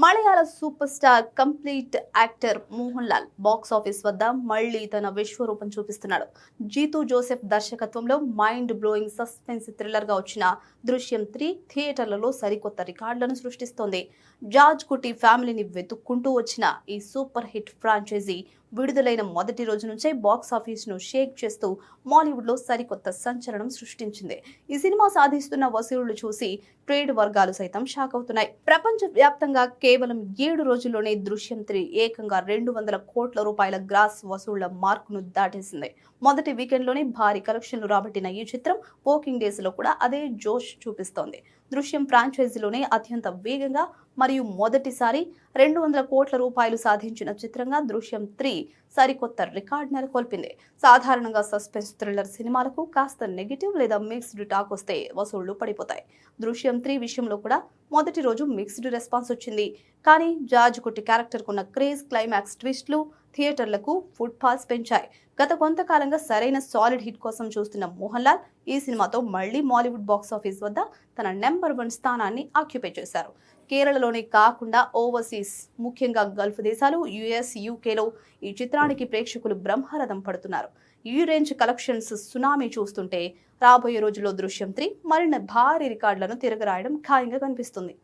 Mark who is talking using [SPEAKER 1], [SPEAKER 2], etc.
[SPEAKER 1] మలయాళ super star complete actor Mohan Lal box office వద్ద మళ్లీ తన విశ్వరూపం చూపిస్తున్నాడు. జీతూ జోసెఫ్ దర్శకత్వంలో మైండ్ బ్లోయింగ్ సస్పెన్స్ థ్రిల్లర్ గా వచ్చిన దృశ్యం 3 థియేటర్లలో సరికొత్త రికార్డులను సృష్టిస్తోంది. జార్జ్ కుటీ ఫ్యామిలీని వెతుక్కుంటూ వచ్చిన ఈ సూపర్ హిట్ ఫ్రాంచైజీ విడుదలైన మొదటి రోజు నుంచే బాక్స్ ఆఫీస్ ను షేక్ చేస్తూ మాలీవుడ్ లో సరికొత్త సంచలనం సృష్టించింది. ఈ సినిమా సాధిస్తున్న వసూళ్లు చూసి ట్రేడ్ వర్గాలు సైతం షాక్ అవుతున్నాయి. ప్రపంచ వ్యాప్తంగా కేవలం 7 రోజుల్లోనే దృశ్యం 3 ఏకంగా 200 కోట్ల రూపాయల గ్రాస్ వసూళ్ల మార్కును దాటేసింది. మొదటి వీకెండ్ లోనే భారీ కలెక్షన్లు రాబట్టిన ఈ చిత్రం వర్కింగ్ డేస్ లో కూడా అదే జోష్ చూపిస్తోంది. దృశ్యం ఫ్రాంచైజీలోనే అత్యంత వేగంగా మరియు మొదటిసారి 200 కోట్ల రూపాయలు సాధించిన చిత్రంగా దృశ్యం 3 సరికొత్త రికార్డ్ నెలకొల్పింది. సాధారణంగా సస్పెన్స్ థ్రిల్లర్ సినిమాలకు కాస్త నెగిటివ్ లేదా మిక్స్డ్ టాక్ వస్తే వసూళ్లు పడిపోతాయి. దృశ్యం 3 విషయంలో కూడా మొదటి రోజు మిక్స్డ్ రెస్పాన్స్ వచ్చింది. కానీ జార్జ్ కుట్టి క్యారెక్టర్ కున్న క్రేజ్, క్లైమాక్స్ ట్విస్ట్లు థియేటర్లకు ఫుట్ ఫాల్స్ పెంచాయి. గత కొంతకాలంగా సరైన సాలిడ్ హిట్ కోసం చూస్తున్న మోహన్ లాల్ ఈ సినిమాతో మళ్లీ మాలీవుడ్ బాక్స్ ఆఫీస్ వద్ద తన నెంబర్ 1 స్థానాన్ని ఆక్యుపై చేశారు. కేరళలోనే కాకుండా ఓవర్సీస్, ముఖ్యంగా గల్ఫ్ దేశాలు, యుఎస్, యూకేలో ఈ చిత్రానికి ప్రేక్షకులు బ్రహ్మరథం పడుతున్నారు. ఈ రేంజ్ కలెక్షన్స్ సునామీ చూస్తుంటే రాబోయే రోజుల్లో దృశ్యం 3 మరిన్ని భారీ రికార్డులను తిరగరాయడం ఖాయంగా కనిపిస్తుంది.